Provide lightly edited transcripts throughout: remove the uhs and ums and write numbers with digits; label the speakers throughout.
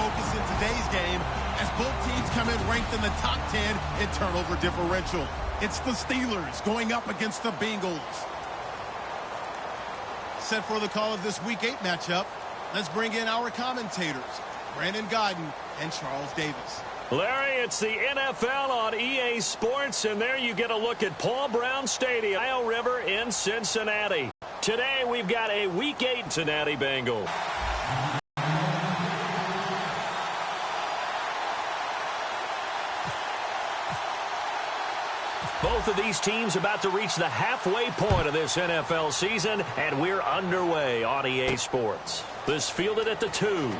Speaker 1: focus in today's game as both teams come in ranked in the top 10 in turnover differential. It's the Steelers going up against the Bengals. Set for the call of this Week 8 matchup. Let's bring in our commentators, Brandon Godden and Charles Davis.
Speaker 2: Larry, it's the NFL on EA Sports, and there you get a look at Paul Brown Stadium, Ohio River in Cincinnati. Today we've got a Week 8 Cincinnati Bengals. Both of these teams about to reach the halfway point of this NFL season, and we're underway on EA Sports. This fielded at the 2. And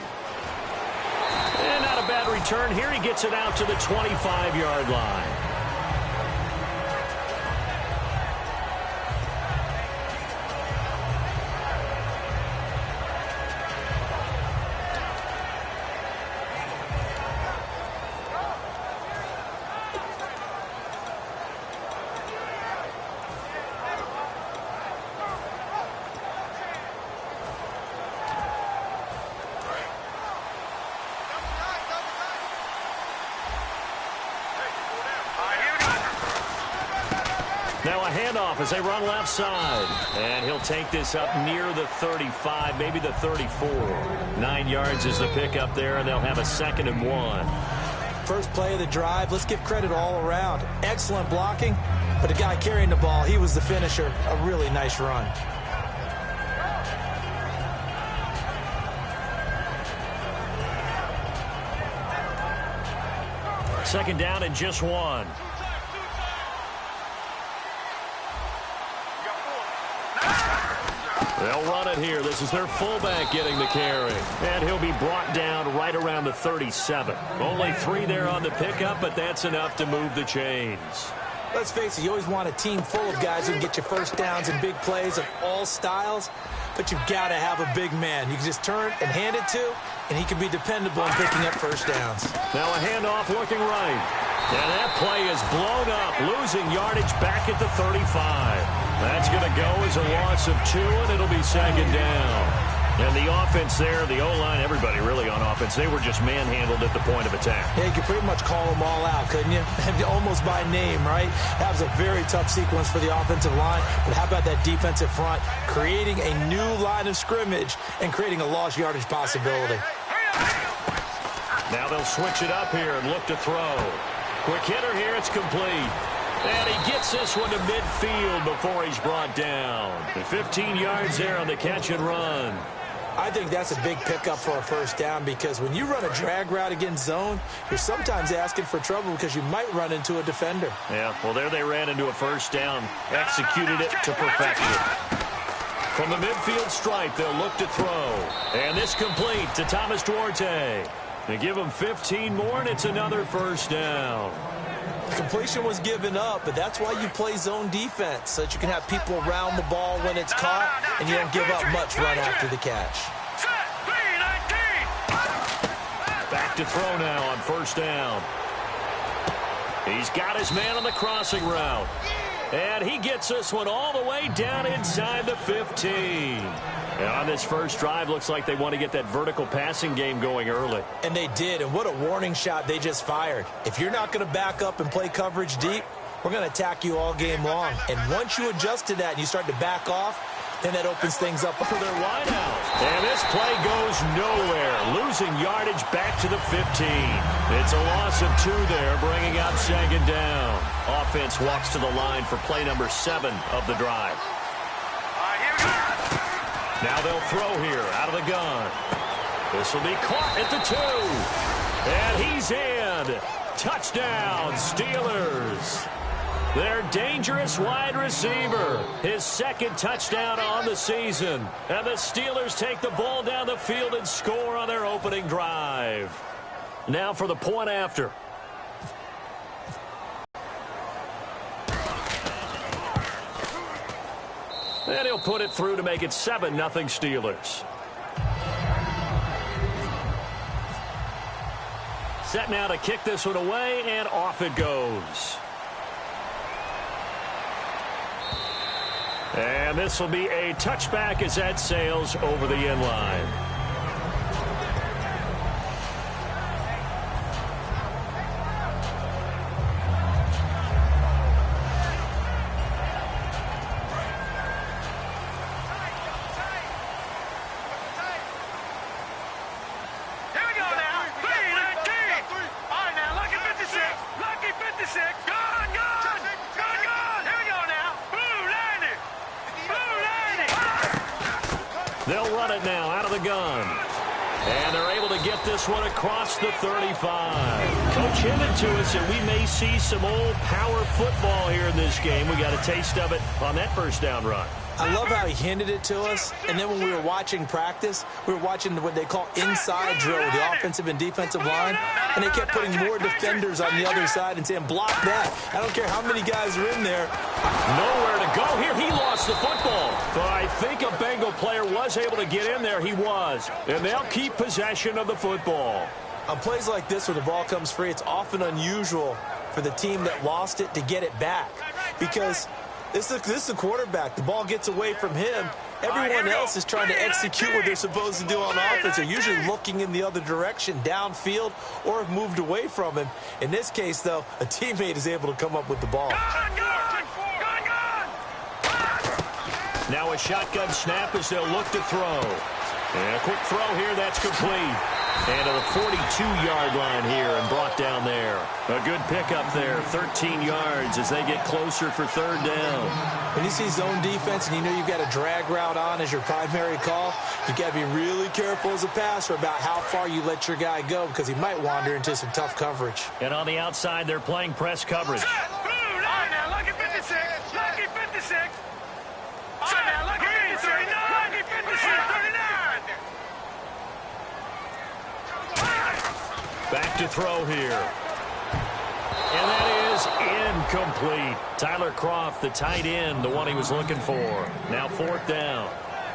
Speaker 2: not a bad return here. He gets it out to the 25-yard line. Now a handoff as they run left side. And he'll take this up near the 35, maybe the 34. 9 yards is the pickup there, and they'll have a 2nd and 1.
Speaker 3: First play of the drive, let's give credit all around. Excellent blocking, but the guy carrying the ball, he was the finisher. A really nice run.
Speaker 2: Second down and just 1. They'll run it here. This is their fullback getting the carry. And he'll be brought down right around the 37. Only 3 there on the pickup, but that's enough to move the chains.
Speaker 3: Let's face it, you always want a team full of guys who can get you first downs and big plays of all styles, but you've got to have a big man you can just turn and hand it to, and he can be dependable in picking up first downs.
Speaker 2: Now a handoff looking right. And that play is blown up, losing yardage back at the 35. That's going to go as a loss of 2, and it'll be 2nd down. And the offense there, the O-line, everybody really on offense, they were just manhandled at the point of attack.
Speaker 3: Yeah, you could pretty much call them all out, couldn't you? Almost by name, right? That was a very tough sequence for the offensive line. But how about that defensive front, creating a new line of scrimmage and creating a lost yardage possibility.
Speaker 2: Now they'll switch it up here and look to throw. Quick hitter here, it's complete. And he gets this one to midfield before he's brought down. 15 yards there on the catch and run.
Speaker 3: I think that's a big pickup for a first down because when you run a drag route against zone, you're sometimes asking for trouble because you might run into a defender.
Speaker 2: Yeah, well, there they ran into a first down, executed it to perfection. From the midfield stripe, they'll look to throw. And this complete to Thomas Duarte. They give him 15 more, and it's another first down.
Speaker 3: Completion was given up, but that's why you play zone defense, so that you can have people around the ball when it's caught, and you don't give up much run after the catch.
Speaker 2: Back to throw now on first down. He's got his man on the crossing route. And he gets this one all the way down inside the 15. And on this first drive, looks like they want to get that vertical passing game going early.
Speaker 3: And they did, and what a warning shot they just fired. If you're not going to back up and play coverage deep, we're going to attack you all game long. And once you adjust to that and you start to back off, then that opens things up for their wideout.
Speaker 2: And this play goes nowhere, losing yardage back to the 15. It's a loss of 2 there, bringing up 2nd down. Offense walks to the line for play number 7 of the drive. Now they'll throw here out of the gun. This will be caught at the 2. And he's in. Touchdown, Steelers. Their dangerous wide receiver. His 2nd touchdown on the season. And the Steelers take the ball down the field and score on their opening drive. Now for the point after. And he'll put it through to make it 7-0 Steelers. Set now to kick this one away, and off it goes. And this will be a touchback as that sails over the end line. the gun. And they're able to get this one across the 35. Coach hinted to us that we may see some old power football here in this game. We got a taste of it on that first down run.
Speaker 3: I love how he hinted it to us, and then when we were watching practice, we were watching what they call inside drill with the offensive and defensive line, and they kept putting more defenders on the other side and saying, block that. I don't care how many guys are in there.
Speaker 2: Nowhere to go here. He lost the football. But I think a Bengal player was able to get in there. He was. And they'll keep possession of the football.
Speaker 3: On plays like this where the ball comes free, it's often unusual for the team that lost it to get it back because this is the quarterback. The ball gets away from him. Everyone else is trying to execute what they're supposed to do on offense. They're usually looking in the other direction, downfield, or have moved away from him. In this case, though, a teammate is able to come up with the ball.
Speaker 2: Now a shotgun snap as they'll look to throw. And a quick throw here, that's complete. And to the 42-yard line here and brought down there. A good pickup there, 13 yards as they get closer for third down.
Speaker 3: When you see zone defense and you know you've got a drag route on as your primary call, you've got to be really careful as a passer about how far you let your guy go because he might wander into some tough coverage.
Speaker 2: And on the outside, they're playing press coverage.
Speaker 4: All right, now, lucky 56. Lucky 56. All right, now, lucky 56. Lucky 56. 39.
Speaker 2: Back to throw here. And that is incomplete. Tyler Croft, the tight end, the one he was looking for. Now fourth down.
Speaker 3: All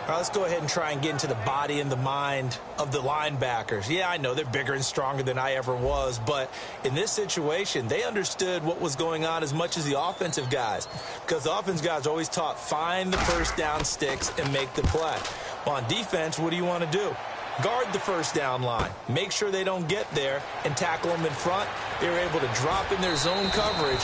Speaker 3: right, let's go ahead and try and get into the body and the mind of the linebackers. Yeah, I know they're bigger and stronger than I ever was, but in this situation, they understood what was going on as much as the offensive guys because the offensive guys are always taught find the first down sticks and make the play. Well, on defense, what do you want to do? Guard the first down line. Make sure they don't get there and tackle them in front. They were able to drop in their zone coverage,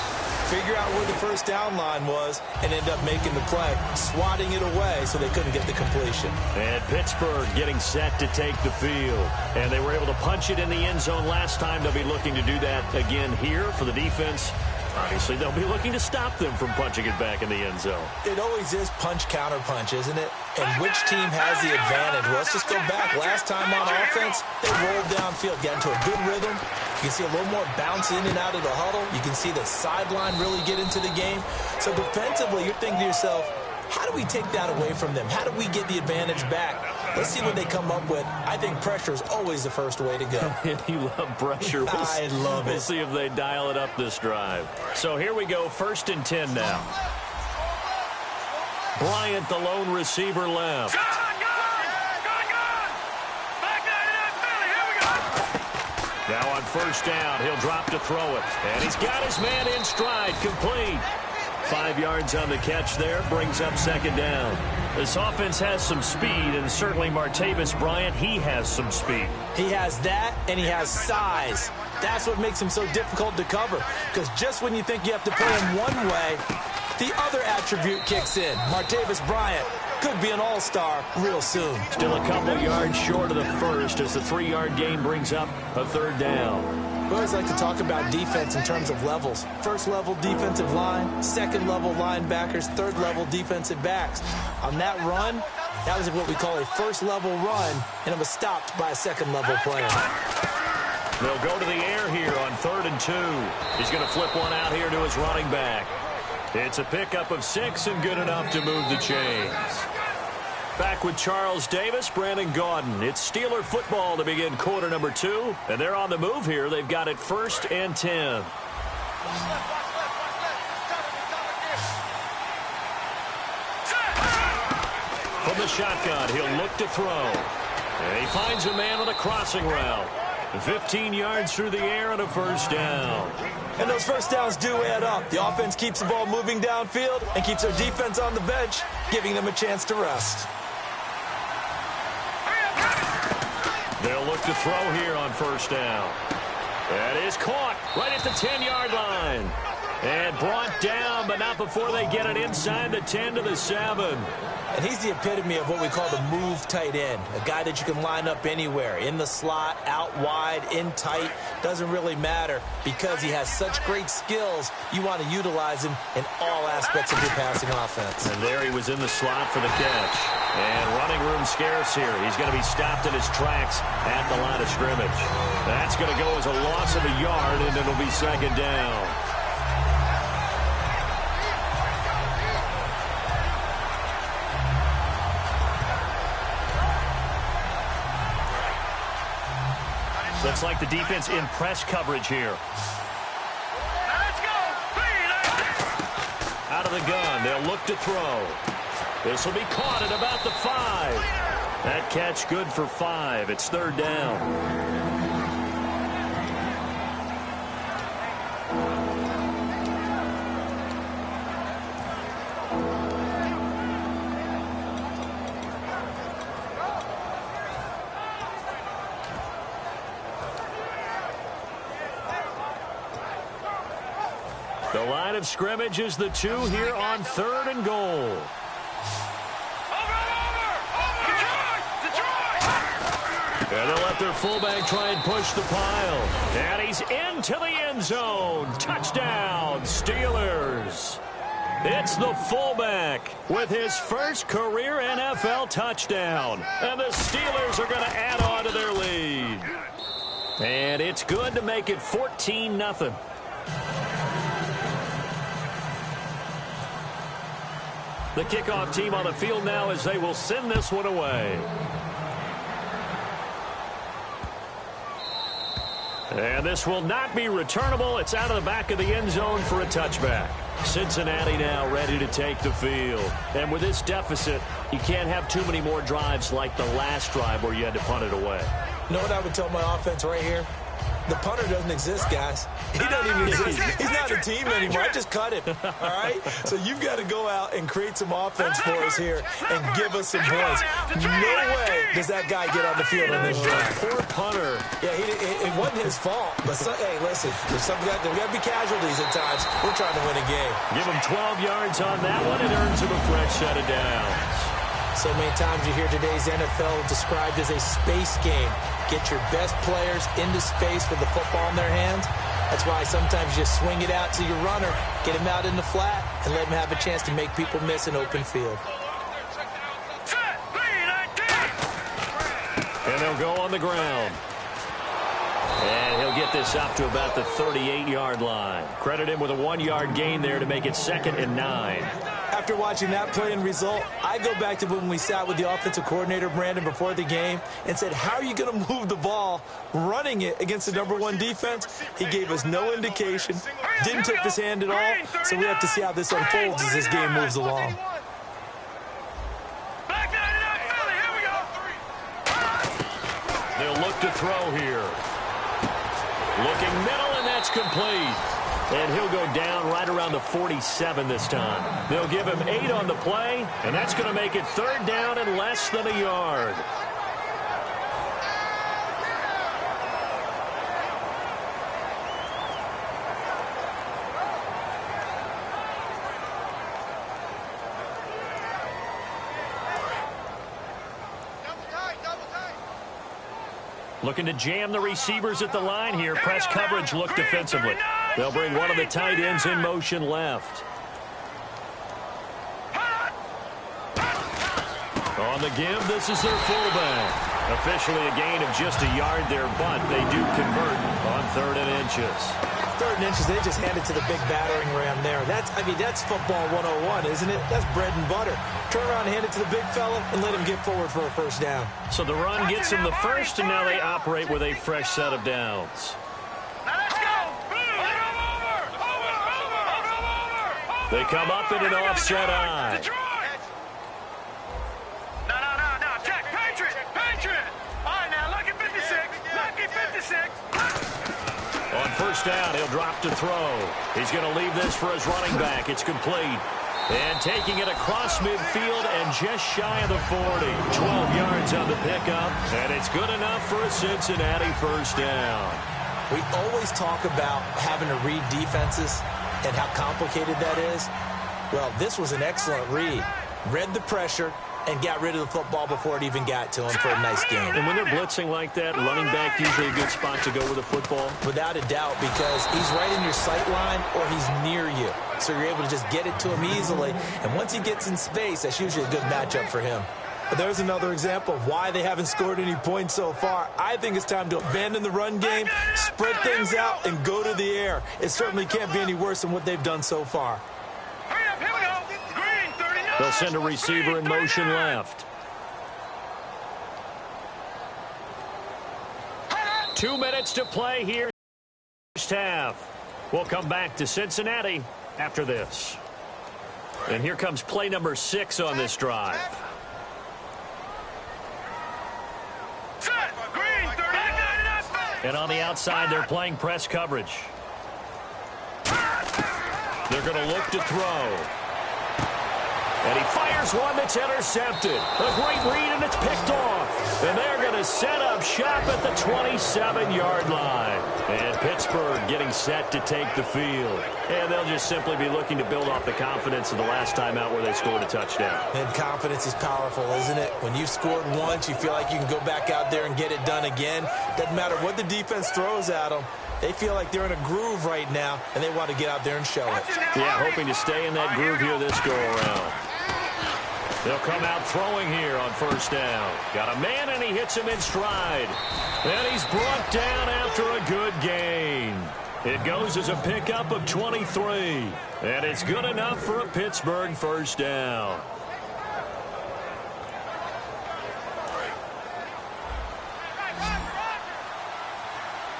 Speaker 3: figure out where the first down line was, and end up making the play, swatting it away so they couldn't get the completion.
Speaker 2: And Pittsburgh getting set to take the field. And they were able to punch it in the end zone last time. They'll be looking to do that again here for the defense. Obviously, they'll be looking to stop them from punching it back in the end zone.
Speaker 3: It always is punch-counter-punch, isn't it? And which team has the advantage? Well, let's just go back. Last time on offense, they rolled downfield, got into a good rhythm. You can see a little more bounce in and out of the huddle. You can see the sideline really get into the game. So defensively, you're thinking to yourself, how do we take that away from them? How do we get the advantage back? Let's see what they come up with. I think pressure is always the first way to go.
Speaker 2: You love pressure.
Speaker 3: I love it.
Speaker 2: We'll see if they dial it up this drive. So here we go, 1st and 10 now. Bryant, the lone receiver, left. Now on 1st down, he'll drop to throw it. And he's got his man in stride, complete. 5 yards on the catch there, brings up 2nd down. This offense has some speed, and certainly Martavis Bryant, he has some speed.
Speaker 3: He has that, and he has size. That's what makes him so difficult to cover, because just when you think you have to play him one way, the other attribute kicks in. Martavis Bryant could be an all-star real soon.
Speaker 2: Still a couple yards short of the first as the 3-yard gain brings up a 3rd down.
Speaker 3: We always like to talk about defense in terms of levels. 1st level defensive line, 2nd level linebackers, 3rd level defensive backs. On that run, that was what we call a 1st level run, and it was stopped by a 2nd level player.
Speaker 2: They'll go to the air here on 3rd and 2. He's going to flip one out here to his running back. It's a pickup of 6 and good enough to move the chains. Back with Charles Davis, Brandon Gaudin. It's Steeler football to begin quarter number 2. And they're on the move here. They've got it 1st and 10. From the shotgun, he'll look to throw. And he finds a man on a crossing route. 15 yards through the air and a 1st down.
Speaker 3: And those 1st downs do add up. The offense keeps the ball moving downfield and keeps their defense on the bench, giving them a chance to rest.
Speaker 2: They'll look to throw here on 1st down. That is caught right at the 10-yard line. And brought down, but not before they get it inside the 10 to the 7.
Speaker 3: And he's the epitome of what we call the move tight end, a guy that you can line up anywhere, in the slot, out wide, in tight, doesn't really matter because he has such great skills. You want to utilize him in all aspects of your passing offense.
Speaker 2: And there he was in the slot for the catch. And running room scarce here. He's going to be stopped in his tracks at the line of scrimmage. That's going to go as a loss of a yard, and it'll be second down. Looks like the defense in press coverage here.
Speaker 4: Let's go.
Speaker 2: Out of the gun, they'll look to throw. This will be caught at about the 5. That catch good for 5. It's third down. The line of scrimmage is the 2 here on 3rd and goal. And they'll let their fullback try and push the pile. And he's into the end zone. Touchdown, Steelers. It's the fullback with his first career NFL touchdown. And the Steelers are going to add on to their lead. And it's good to make it 14-0. The kickoff team on the field now as they will send this one away. And this will not be returnable. It's out of the back of the end zone for a touchback. Cincinnati now ready to take the field. And with this deficit, you can't have too many more drives like the last drive where you had to punt it away.
Speaker 3: You know what I would tell my offense right here? The punter doesn't exist, guys. He doesn't even exist. He's not a team anymore. I just cut him, all right? So you've got to go out and create some offense for us here and give us some points. No way does that guy get on the field on this drive.
Speaker 2: Poor punter.
Speaker 3: Yeah, it wasn't his fault. But, hey, listen, there's got to be casualties at times. We're trying to win a game.
Speaker 2: Give him 12 yards on that one. It earns him a fresh set of downs.
Speaker 3: So many times you hear today's NFL described as a space game. Get your best players into space with the football in their hands. That's why sometimes you swing it out to your runner, get him out in the flat, and let him have a chance to make people miss an open field.
Speaker 2: And they'll go on the ground. And he'll get this up to about the 38-yard line. Credit him with a 1-yard gain there to make it 2nd and 9.
Speaker 3: After watching that play and result, I go back to when we sat with the offensive coordinator, Brandon, before the game and said, how are you going to move the ball running it against the #1 defense? He gave us no indication, didn't tip his hand at all, so we have to see how this unfolds as this game moves along.
Speaker 2: They'll look to throw here. Looking middle, and that's complete. And he'll go down right around the 47 this time. They'll give him 8 on the play, and that's going to make it 3rd down and less than a yard. Looking to jam the receivers at the line here. Press coverage look defensively. They'll bring one of the tight ends in motion left. On the give, this is their fullback. Officially a gain of just a yard there, but they do convert on 3rd and inches.
Speaker 3: 3rd and inches, they just hand it to the big battering ram there. That's football 101, isn't it? That's bread and butter. Turn around and hand it to the big fella and let him get forward for a 1st down.
Speaker 2: So the run gets them the first, and now they operate with a fresh set of downs. They come up in an offset eye.
Speaker 4: No, check. Patriot. All right, now, lucky 56.
Speaker 2: On 1st down, he'll drop to throw. He's going to leave this for his running back. It's complete. And taking it across midfield and just shy of the 40. 12 yards on the pickup, and it's good enough for a Cincinnati 1st down.
Speaker 3: We always talk about having to read defenses and how complicated that is. Well, this was an excellent read. Read the pressure and got rid of the football before it even got to him for a nice game.
Speaker 2: And when they're blitzing like that, running back usually a good spot to go with the football?
Speaker 3: Without a doubt, because he's right in your sight line or he's near you. So you're able to just get it to him easily. And once he gets in space, that's usually a good matchup for him. There's another example of why they haven't scored any points so far. I think it's time to abandon the run game, spread things out, and go to the air. It certainly can't be any worse than what they've done so far.
Speaker 4: Hurry up, here we go. Green, 39.
Speaker 2: They'll send a receiver in motion
Speaker 4: 39.
Speaker 2: left. 2 minutes to play here. First half. We'll come back to Cincinnati after this. And here comes play number 6 on this drive.
Speaker 4: Set. Green, 39.
Speaker 2: And on the outside, they're playing press coverage. They're going to look to throw. And he fires one that's intercepted. A great read, and it's picked off. And they're going to set up shop at the 27-yard line. And Pittsburgh getting set to take the field. And they'll just simply be looking to build off the confidence of the last time out where they scored a touchdown.
Speaker 3: And confidence is powerful, isn't it? When you've scored once, you feel like you can go back out there and get it done again. Doesn't matter what the defense throws at them. They feel like they're in a groove right now, and they want to get out there and show it.
Speaker 2: Yeah, hoping to stay in that groove here this go-around. They'll come out throwing here on first down. Got a man, and he hits him in stride. And he's brought down after a good gain. It goes as a pickup of 23. And it's good enough for a Pittsburgh first down.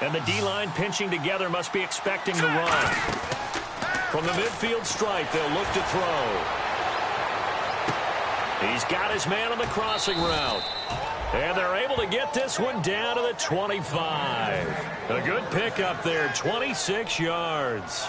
Speaker 2: And the D-line pinching together must be expecting the run. From the midfield stripe, they'll look to throw. He's got his man on the crossing route. And they're able to get this one down to the 25. A good pickup there, 26 yards.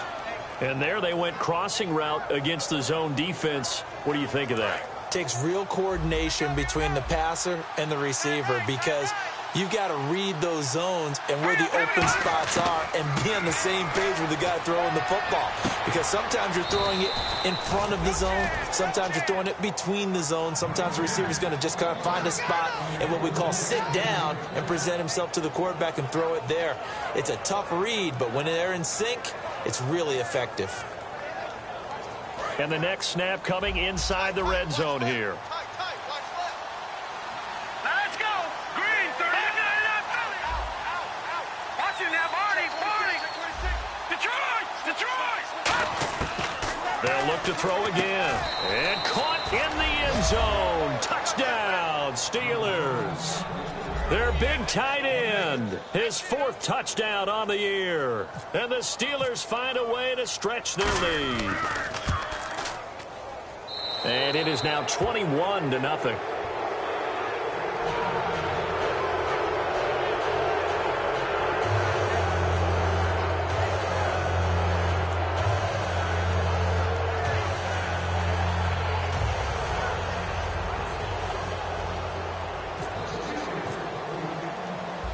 Speaker 2: And there they went crossing route against the zone defense. What do you think of that?
Speaker 3: Takes real coordination between the passer and the receiver, because you've got to read those zones and where the open spots are and be on the same page with the guy throwing the football. Because sometimes you're throwing it in front of the zone. Sometimes you're throwing it between the zones. Sometimes the receiver's going to just kind of find a spot and what we call sit down and present himself to the quarterback and throw it there. It's a tough read, but when they're in sync, it's really effective.
Speaker 2: And the next snap coming inside the red zone here.
Speaker 4: Let's go. Green, 39. Watch it now, Barney. Detroit.
Speaker 2: They'll look to throw again. And caught in the end zone. Touchdown, Steelers. Their big tight end. His 4th touchdown on the year. And the Steelers find a way to stretch their lead. And it is now 21-0.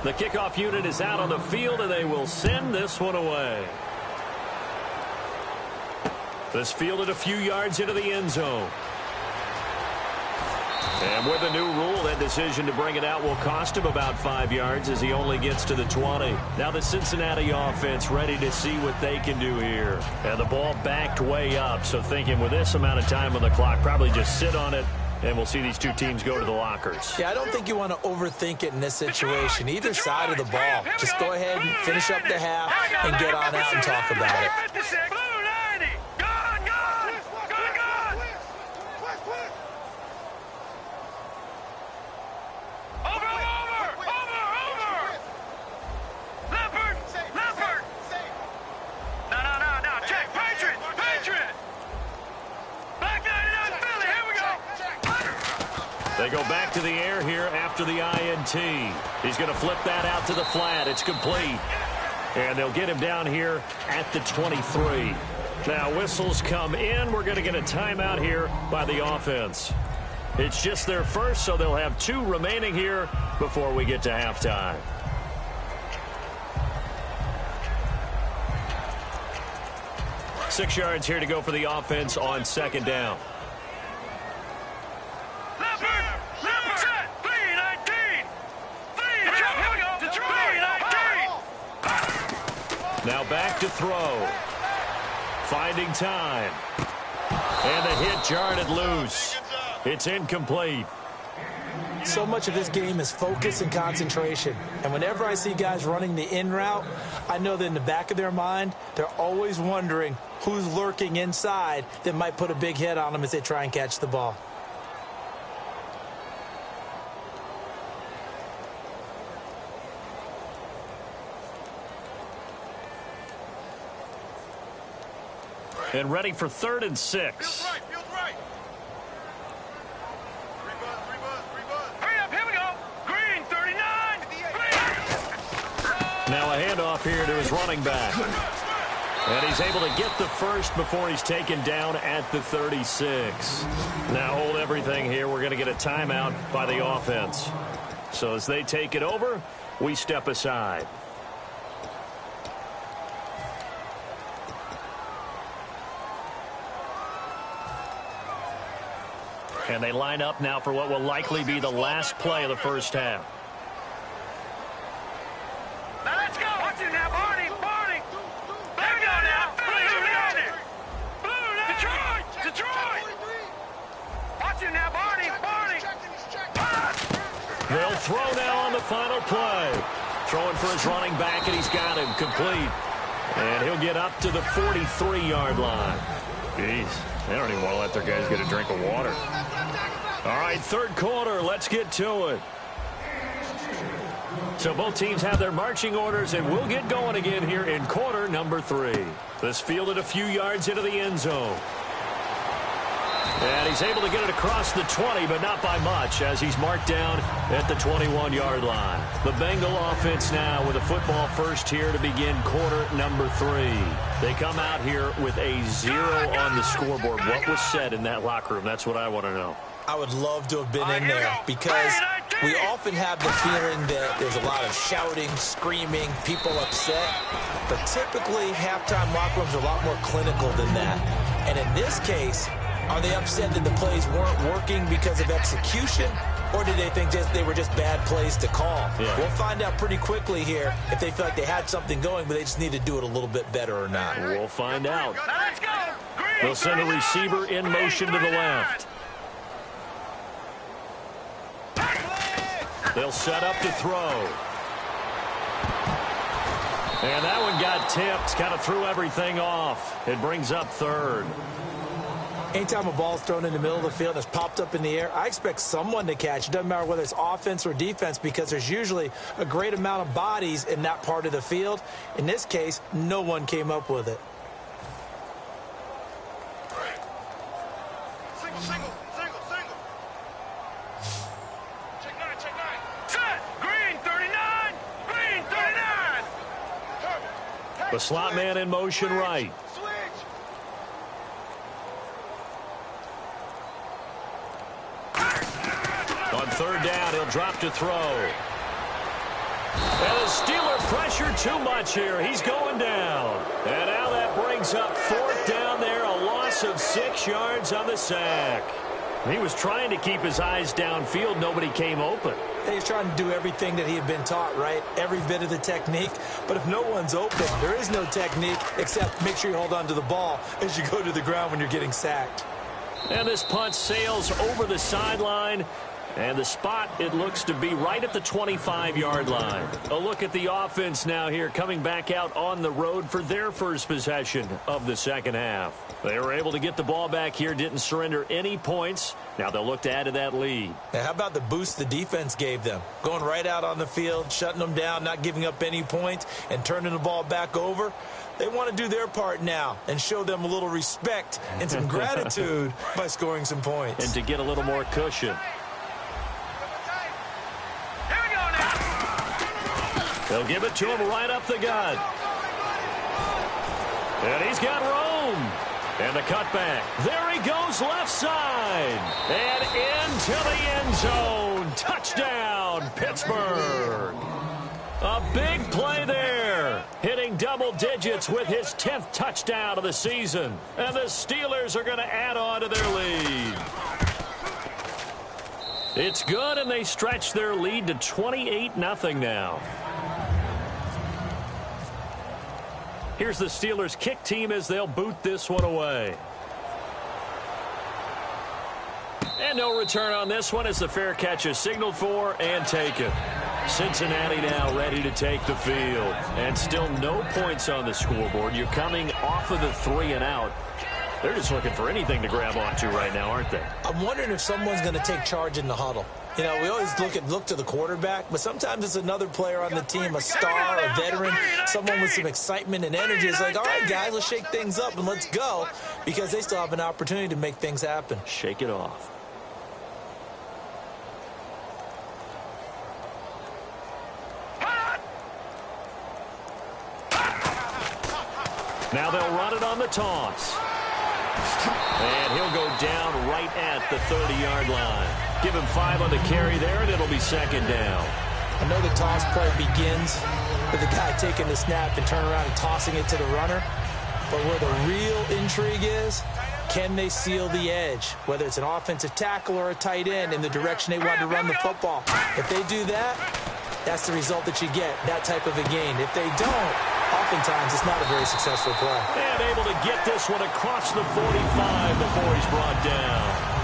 Speaker 2: The kickoff unit is out on the field, and they will send this one away. This fielded a few yards into the end zone. And with the new rule, that decision to bring it out will cost him about 5 yards as he only gets to the 20. Now the Cincinnati offense ready to see what they can do here. And the ball backed way up, so thinking with this amount of time on the clock, probably just sit on it, and we'll see these two teams go to the lockers.
Speaker 3: Yeah, I don't think you want to overthink it in this situation. Either side of the ball. Just go ahead and finish up the half and get on out and talk about it.
Speaker 2: They go back to the air here after the INT. He's going to flip that out to the flat. It's complete. And they'll get him down here at the 23. Now whistles come in. We're going to get a timeout here by the offense. It's just their first, so they'll have 2 remaining here before we get to halftime. Six yards here to go for the offense on second down. Now back to throw. Finding time. And the hit jarred it loose. It's incomplete.
Speaker 3: So much of this game is focus and concentration. And whenever I see guys running the in route, I know that in the back of their mind, they're always wondering who's lurking inside that might put a big hit on them as they try and catch the ball.
Speaker 2: And ready for 3rd and 6.
Speaker 4: Feels right. Hurry up, here we go. Green, 39.
Speaker 2: Now a handoff here to his running back. And he's able to get the first before he's taken down at the 36. Now hold everything here. We're going to get a timeout by the offense. So as they take it over, we step aside. And they line up now for what will likely be the last play of the first half.
Speaker 4: Now let's go. Watch it now, Barney. There we go now. Blue now. Detroit. Watch it now, Barney.
Speaker 2: They'll throw now on the final play. Throwing for his running back, and he's got him complete. And he'll get up to the 43-yard line. Jeez, they don't even want to let their guys get a drink of water. All right, 3rd quarter, let's get to it. So both teams have their marching orders, and we'll get going again here in quarter number 3. This fielded a few yards into the end zone. And he's able to get it across the 20, but not by much, as he's marked down at the 21-yard line. The Bengal offense now with a football first here to begin quarter number 3. They come out here with a 0 on the scoreboard. What was said in that locker room? That's what I want to know.
Speaker 3: I would love to have been in there because we often have the feeling that there's a lot of shouting, screaming, people upset. But typically, halftime locker rooms are a lot more clinical than that. And in this case, are they upset that the plays weren't working because of execution? Or did they think they were just bad plays to call? Yeah. We'll find out pretty quickly here if they feel like they had something going, but they just need to do it a little bit better or not.
Speaker 2: We'll find out. They'll send a receiver in motion to the left. They'll set up to throw. And that one got tipped, kind of threw everything off. It brings up 3rd.
Speaker 3: Anytime a ball's thrown in the middle of the field and it's popped up in the air, I expect someone to catch. It doesn't matter whether it's offense or defense because there's usually a great amount of bodies in that part of the field. In this case, no one came up with it.
Speaker 4: Single. Check 9. Set. Green, 39.
Speaker 2: The slot man in motion right. On 3rd down, he'll drop to throw. And the Steeler pressure too much here. He's going down. And now that brings up 4th down there, a loss of 6 yards on the sack. He was trying to keep his eyes downfield. Nobody came open.
Speaker 3: He's trying to do everything that he had been taught, right? Every bit of the technique. But if no one's open, there is no technique except make sure you hold on to the ball as you go to the ground when you're getting sacked.
Speaker 2: And this punt sails over the sideline. And the spot, it looks to be right at the 25-yard line. A look at the offense now here, coming back out on the road for their first possession of the second half. They were able to get the ball back here, didn't surrender any points. Now they'll look to add to that lead.
Speaker 3: Now, how about the boost the defense gave them? Going right out on the field, shutting them down, not giving up any points, and turning the ball back over. They want to do their part now and show them a little respect and some gratitude by scoring some points.
Speaker 2: And to get a little more cushion. They'll give it to him right up the gut. And he's got room. And the cutback. There he goes left side. And into the end zone. Touchdown, Pittsburgh. A big play there. Hitting double digits with his 10th touchdown of the season. And the Steelers are going to add on to their lead. It's good, and they stretch their lead to 28-0 now. Here's the Steelers kick team as they'll boot this one away. And no return on this one as the fair catch is signaled for and taken. Cincinnati now ready to take the field. And still no points on the scoreboard. You're coming off of the 3 and out. They're just looking for anything to grab onto right now, aren't they?
Speaker 3: I'm wondering if someone's going to take charge in the huddle. You know, we always look to the quarterback, but sometimes it's another player on the team, a star, a veteran, someone with some excitement and energy. It's like, all right, guys, let's shake things up and let's go, because they still have an opportunity to make things happen.
Speaker 2: Shake it off. Now they'll run it on the toss. And he'll go down right at the 30-yard line. Give him 5 on the carry there, and it'll be second down.
Speaker 3: I know the toss play begins with the guy taking the snap and turning around and tossing it to the runner. But where the real intrigue is, can they seal the edge? Whether it's an offensive tackle or a tight end in the direction they want to run the football. If they do that, that's the result that you get, that type of a gain. If they don't, oftentimes it's not a very successful play.
Speaker 2: And able to get this one across the 45 before he's brought down.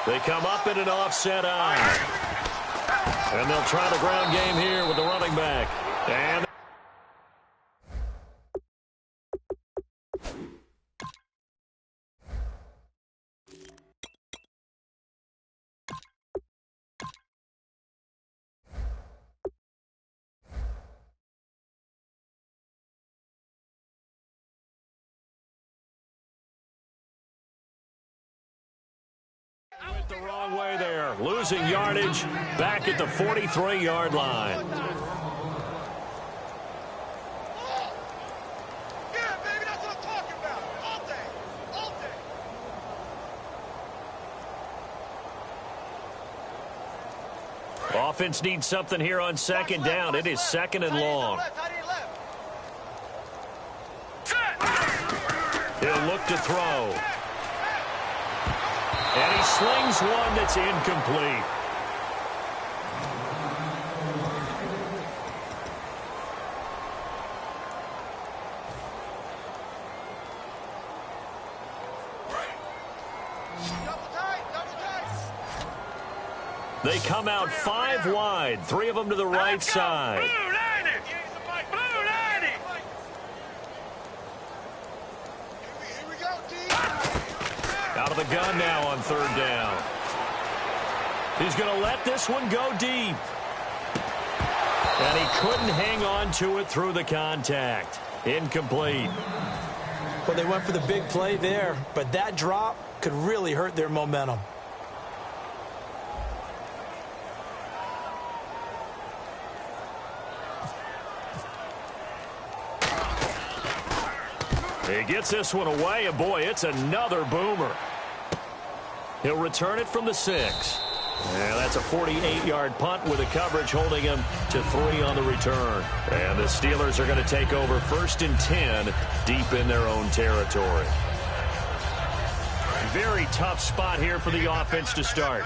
Speaker 2: They come up in an offset eye. And they'll try the ground game here with the running back. And went the wrong way there. Losing yardage back at the 43-yard line.
Speaker 4: Yeah, baby, that's what I'm talking about. All day. All day.
Speaker 2: Offense needs something here on second down. It is second and long. He'll look to throw. And he slings one that's incomplete. They come out 5 wide, 3 of them to the right side. Out of the gun now on third down. He's going to let this one go deep. And he couldn't hang on to it through the contact. Incomplete.
Speaker 3: Well, they went for the big play there, but that drop could really hurt their momentum.
Speaker 2: He gets this one away, and boy, it's another boomer. He'll return it from the 6. Yeah, that's a 48-yard punt with the coverage holding him to 3 on the return. And the Steelers are going to take over 1st and 10 deep in their own territory. Very tough spot here for the offense to start.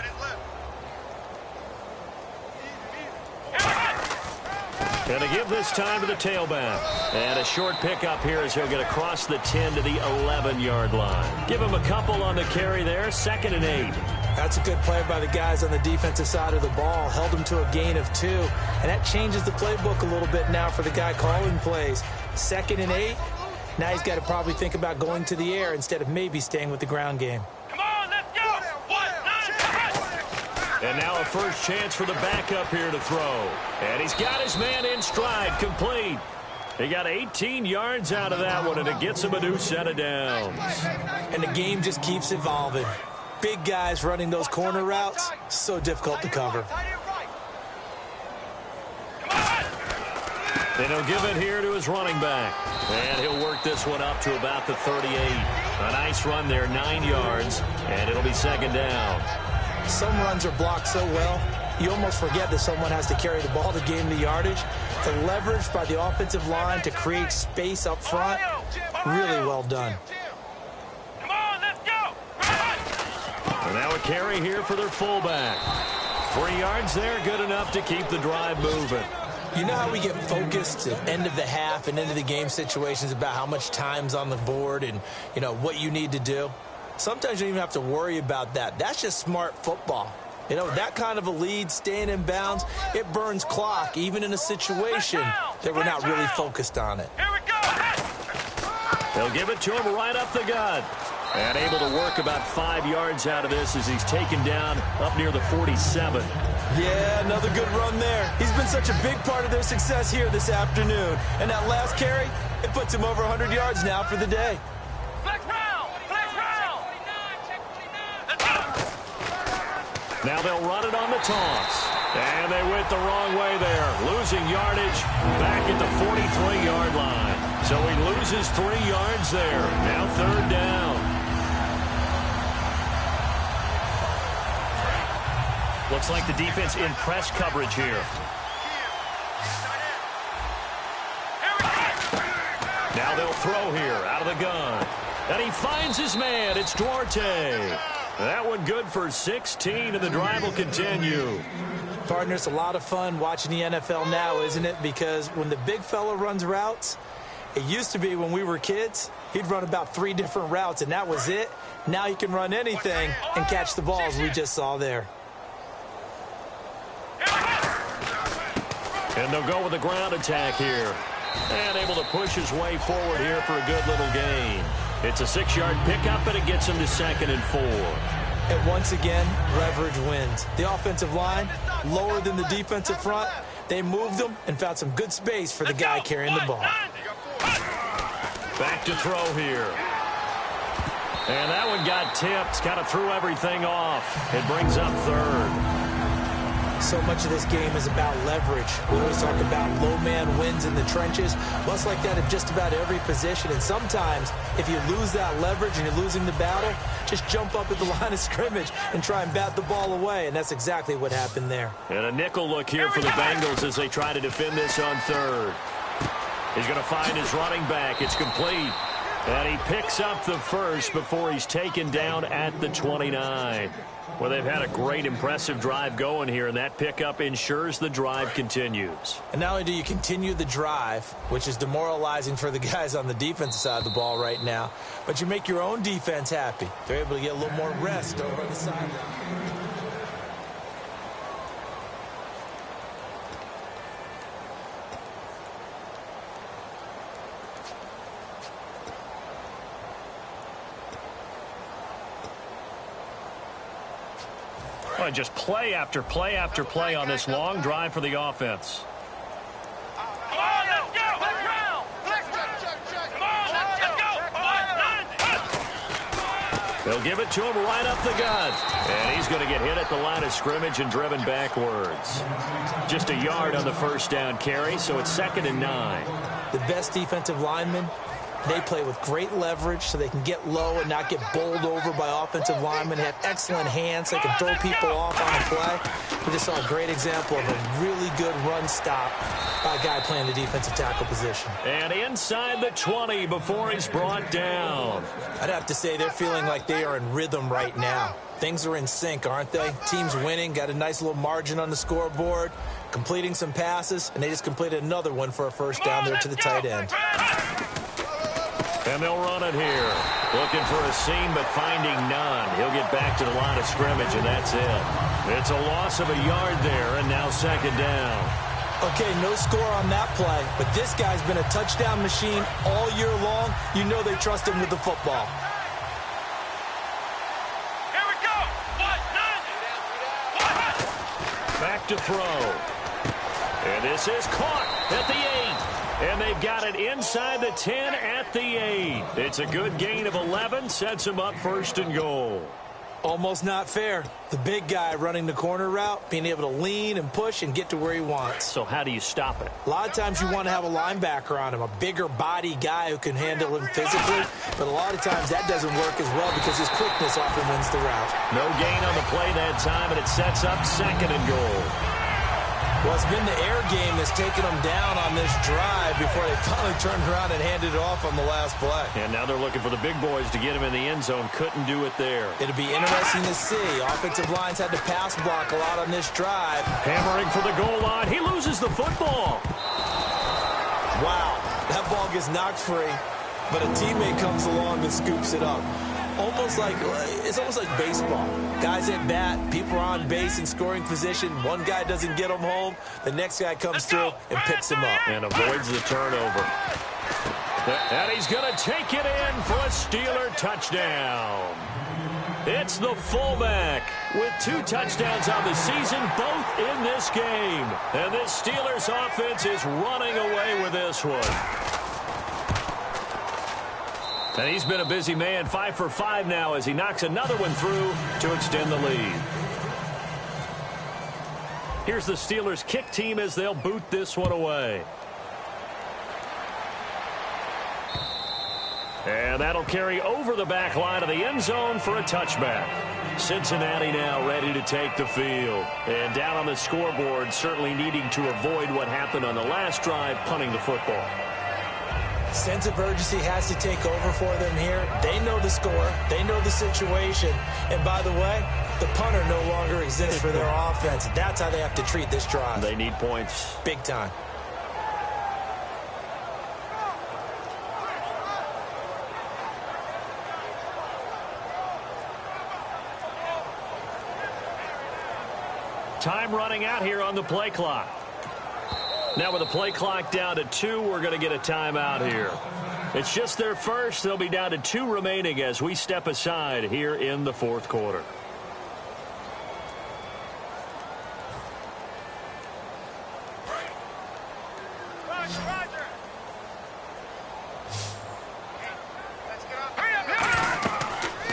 Speaker 2: And to give this time to the tailback. And a short pickup here as he'll get across the 10 to the 11-yard line. Give him a couple on the carry there, 2nd and 8.
Speaker 3: That's a good play by the guys on the defensive side of the ball. Held him to a gain of 2. And that changes the playbook a little bit now for the guy calling plays. 2nd and 8. Now he's got to probably think about going to the air instead of maybe staying with the ground game.
Speaker 2: And now a first chance for the backup here to throw. And he's got his man in stride, complete. He got 18 yards out of that one, and it gets him a new set of downs.
Speaker 3: And the game just keeps evolving. Big guys running those corner routes, so difficult to cover.
Speaker 2: And he'll give it here to his running back. And he'll work this one up to about the 38. A nice run there, 9 yards, and it'll be 2nd down.
Speaker 3: Some runs are blocked so well, you almost forget that someone has to carry the ball to gain the yardage. The leverage by the offensive line to create space up front, really well done.
Speaker 2: And now a carry here for their fullback. 3 yards there, good enough to keep the drive moving.
Speaker 3: You know how we get focused at end of the half and into the game situations about how much time's on the board and, you know, what you need to do? Sometimes you don't even have to worry about that. That's just smart football. You know, that kind of a lead, staying in bounds, it burns clock, even in a situation that we're not really focused on it.
Speaker 4: Here we go.
Speaker 2: They'll give it to him right up the gut. And able to work about 5 yards out of this as he's taken down up near the 47.
Speaker 3: Yeah, another good run there. He's been such a big part of their success here this afternoon. And that last carry, it puts him over 100 yards now for the day.
Speaker 4: Flex round. Flex round. Let's go.
Speaker 2: Now they'll run it on the toss. And they went the wrong way there. Losing yardage back at the 43-yard line. So he loses 3 yards there. Now 3rd down. Looks like the defense in press coverage here. Now they'll throw here out of the gun. And he finds his man. It's Duarte. That one good for 16, and the drive will continue.
Speaker 3: Partner, it's a lot of fun watching the NFL now, isn't it? Because when the big fella runs routes, it used to be when we were kids, he'd run about 3 different routes, and that was it. Now he can run anything and catch the balls we just saw there.
Speaker 2: And they'll go with a ground attack here. And able to push his way forward here for a good little gain. It's a 6-yard pickup, and it gets him to 2nd and 4.
Speaker 3: And once again, leverage wins. The offensive line, lower than the defensive front. They moved them and found some good space for the guy carrying the ball.
Speaker 2: Back to throw here. And that one got tipped. Kind of threw everything off. It brings up 3rd.
Speaker 3: So much of this game is about leverage. We always talk about low man wins in the trenches. Well, it's like that in just about every position. And sometimes, if you lose that leverage and you're losing the battle, just jump up at the line of scrimmage and try and bat the ball away. And that's exactly what happened there.
Speaker 2: And a nickel look here for the Bengals as they try to defend this on 3rd. He's going to find his running back. It's complete. And he picks up the first before he's taken down at the 29. Well, they've had a great, impressive drive going here, and that pickup ensures the drive continues.
Speaker 3: And not only do you continue the drive, which is demoralizing for the guys on the defensive side of the ball right now, but you make your own defense happy. They're able to get a little more rest over on the sideline.
Speaker 2: Well, just play after play after play on this long drive for the offense.
Speaker 4: Come on, let's go. Flex round. Flex round. Come on, let's go.
Speaker 2: They'll give it to him right up the gut. And he's going to get hit at the line of scrimmage and driven backwards. Just a yard on the 1st down carry, so it's 2nd and 9.
Speaker 3: The best defensive linemen, they play with great leverage so they can get low and not get bowled over by offensive linemen. They have excellent hands. They can throw people off on a play. We just saw a great example of a really good run stop by a guy playing the defensive tackle position.
Speaker 2: And inside the 20 before he's brought down.
Speaker 3: I'd have to say they're feeling like they are in rhythm right now. Things are in sync, aren't they? Team's winning, got a nice little margin on the scoreboard, completing some passes, and they just completed another one for a 1st down there to the tight end.
Speaker 2: And they'll run it here. Looking for a seam, but finding none. He'll get back to the line of scrimmage, and that's it. It's a loss of a yard there, and now 2nd down.
Speaker 3: Okay, no score on that play, but this guy's been a touchdown machine all year long. You know they trust him with the football.
Speaker 4: Here we go.
Speaker 2: Back to throw. And this is caught at the 8. And they've got it inside the 10 at the 8. It's a good gain of 11, sets them up 1st and goal.
Speaker 3: Almost not fair. The big guy running the corner route, being able to lean and push and get to where he wants.
Speaker 2: So how do you stop it?
Speaker 3: A lot of times you want to have a linebacker on him, a bigger body guy who can handle him physically. But a lot of times that doesn't work as well because his quickness often wins the route.
Speaker 2: No gain on the play that time, and it sets up 2nd and goal.
Speaker 3: Well, it's been the air game that's taken them down on this drive before they finally turned around and handed it off on the last play.
Speaker 2: And now they're looking for the big boys to get him in the end zone. Couldn't do it there.
Speaker 3: It'll be interesting to see. Offensive lines had to pass block a lot on this drive.
Speaker 2: Hammering for the goal line. He loses the football.
Speaker 3: Wow, that ball gets knocked free, but a teammate comes along and scoops it up. It's almost like baseball. Guys at bat, people are on base in scoring position. One guy doesn't get him home. The next guy comes through and picks him up.
Speaker 2: And avoids the turnover. And he's going to take it in for a Steeler touchdown. It's the fullback with 2 touchdowns on the season, both in this game. And this Steelers offense is running away with this one. And he's been a busy man, 5 for 5 now as he knocks another one through to extend the lead. Here's the Steelers kick team as they'll boot this one away. And that'll carry over the back line of the end zone for a touchback. Cincinnati now ready to take the field. And down on the scoreboard, certainly needing to avoid what happened on the last drive, punting the football.
Speaker 3: Sense of urgency has to take over for them here. They know the score. They know the situation. And by the way, the punter no longer exists for their offense. That's how they have to treat this drive.
Speaker 2: They need points.
Speaker 3: Big time.
Speaker 2: Time running out here on the play clock. Now with the play clock down to 2, we're going to get a timeout here. It's just their first. They'll be down to 2 remaining as we step aside here in the 4th quarter.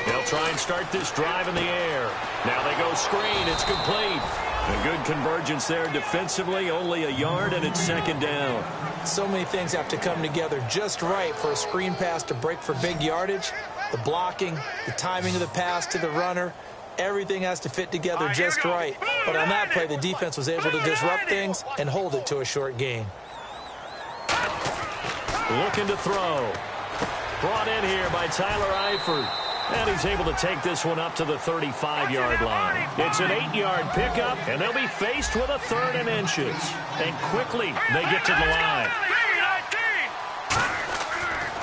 Speaker 2: They'll try and start this drive in the air. Now they go screen. It's complete. A good convergence there defensively, only a yard, and it's 2nd down.
Speaker 3: So many things have to come together just right for a screen pass to break for big yardage. The blocking, the timing of the pass to the runner, everything has to fit together just right. But on that play, the defense was able to disrupt things and hold it to a short gain.
Speaker 2: Looking to throw. Brought in here by Tyler Eifert. And he's able to take this one up to the 35-yard line. It's an 8-yard pickup, and they'll be faced with a 3rd and inches. And quickly, they get to the line.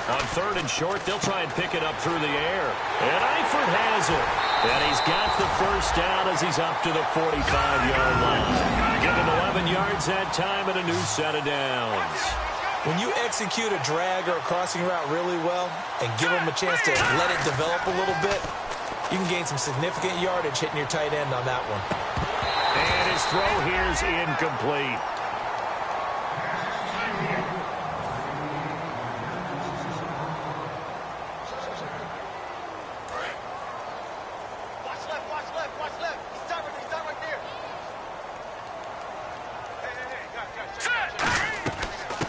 Speaker 2: On 3rd and short, they'll try and pick it up through the air. And Eifert has it. And he's got the first down as he's up to the 45-yard line. Give him 11 yards that time and a new set of downs.
Speaker 3: When you execute a drag or a crossing route really well and give them a chance to let it develop a little bit, you can gain some significant yardage hitting your tight end on that one.
Speaker 2: And his throw here's incomplete.
Speaker 4: Watch left. He's right there.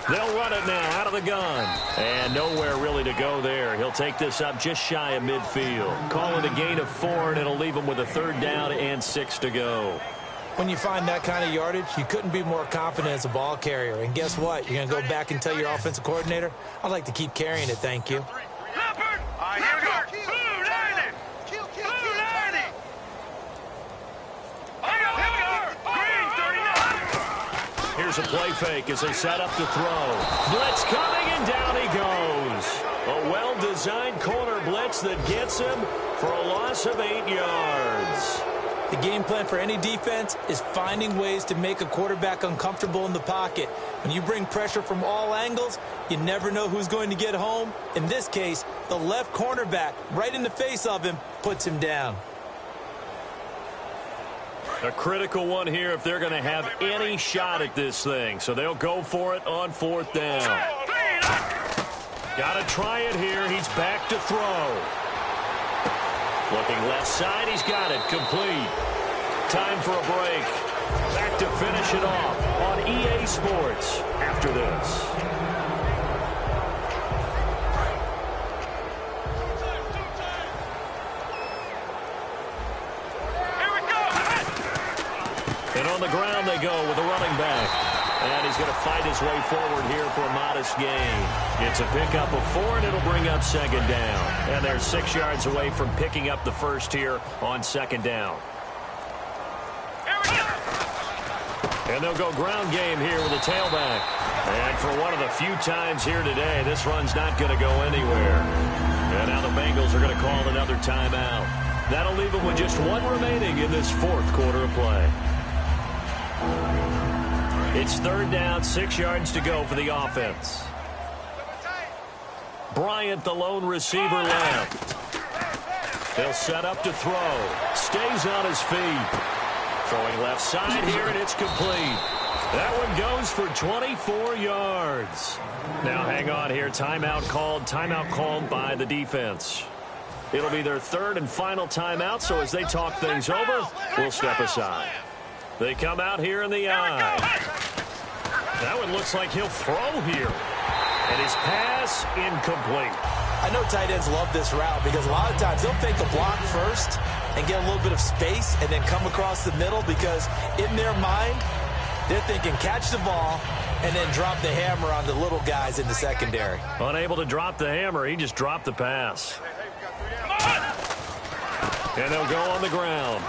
Speaker 2: They'll run it now out of the gun. And nowhere really to go there. He'll take this up just shy of midfield. Call it a gain of 4, and it'll leave him with a 3rd down and 6 to go.
Speaker 3: When you find that kind of yardage, you couldn't be more confident as a ball carrier. And guess what? You're going to go back and tell your offensive coordinator, I'd like to keep carrying it, thank you.
Speaker 4: Leopard! Here we go! Blue 90! Blue 90! Green 39!
Speaker 2: Here's a play fake as they set up to throw. Blitz coming, and down he goes. A well-designed corner blitz that gets him for a loss of 8 yards.
Speaker 3: The game plan for any defense is finding ways to make a quarterback uncomfortable in the pocket. When you bring pressure from all angles, you never know who's going to get home. In this case, the left cornerback, right in the face of him, puts him down.
Speaker 2: A critical one here if they're going to have any shot at this thing. So they'll go for it on 4th down. Got to try it here. He's back to throw. Looking left side, he's got it, complete. Time for a break. Back to finish it off on EA Sports after this. And on the ground they go with a running back. And he's going to fight his way forward here for a modest gain. It's a pickup of 4, and it'll bring up second down. And they're 6 yards away from picking up the first here on second down. And they'll go ground game here with a tailback. And for one of the few times here today, this run's not going to go anywhere. And now the Bengals are going to call another timeout. That'll leave them with just 1 remaining in this fourth quarter of play. It's third down, 6 yards to go for the offense. Bryant, the lone receiver, left. He'll set up to throw. Stays on his feet. Throwing left side here, and it's complete. That one goes for 24 yards. Now hang on here. Timeout called by the defense. It'll be their third and final timeout, so as they talk things over, we'll step aside. They come out here in the eye. That one looks like he'll throw here. And his pass incomplete.
Speaker 3: I know tight ends love this route because a lot of times they'll fake a block first and get a little bit of space and then come across the middle because in their mind, they're thinking catch the ball and then drop the hammer on the little guys in the secondary.
Speaker 2: Unable to drop the hammer, he just dropped the pass. And they'll go on the ground.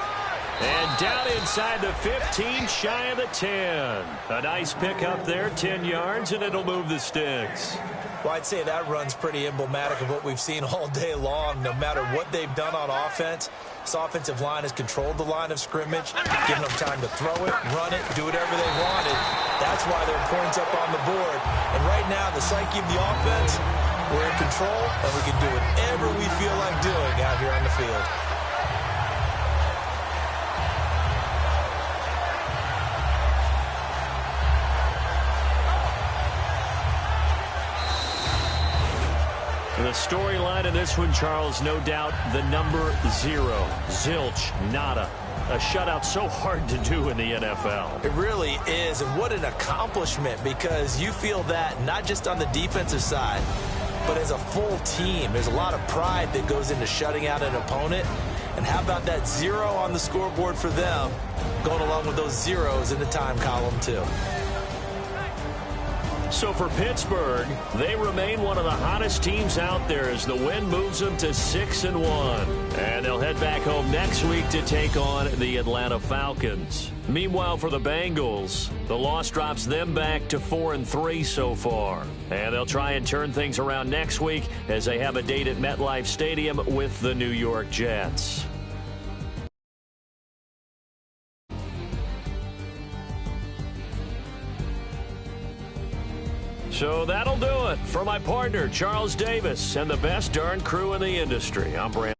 Speaker 2: And down inside the 15, shy of the 10. A nice pickup there, 10 yards, and it'll move the sticks.
Speaker 3: Well, I'd say that run's pretty emblematic of what we've seen all day long. No matter what they've done on offense, this offensive line has controlled the line of scrimmage, giving them time to throw it, run it, do whatever they wanted. That's why they're points up on the board. And right now, the psyche of the offense, we're in control, and we can do whatever we feel like doing out here on the field.
Speaker 2: The storyline of this one, Charles, no doubt the number 0. Zilch, nada. A shutout so hard to do in the NFL.
Speaker 3: It really is, and what an accomplishment, because you feel that not just on the defensive side, but as a full team. There's a lot of pride that goes into shutting out an opponent. And how about that 0 on the scoreboard for them, going along with those zeros in the time column, too.
Speaker 2: So for Pittsburgh, they remain one of the hottest teams out there as the win moves them to 6-1. And they'll head back home next week to take on the Atlanta Falcons. Meanwhile, for the Bengals, the loss drops them back to 4-3 so far. And they'll try and turn things around next week as they have a date at MetLife Stadium with the New York Jets. So that'll do it. For my partner, Charles Davis, and the best darn crew in the industry, I'm Brandon.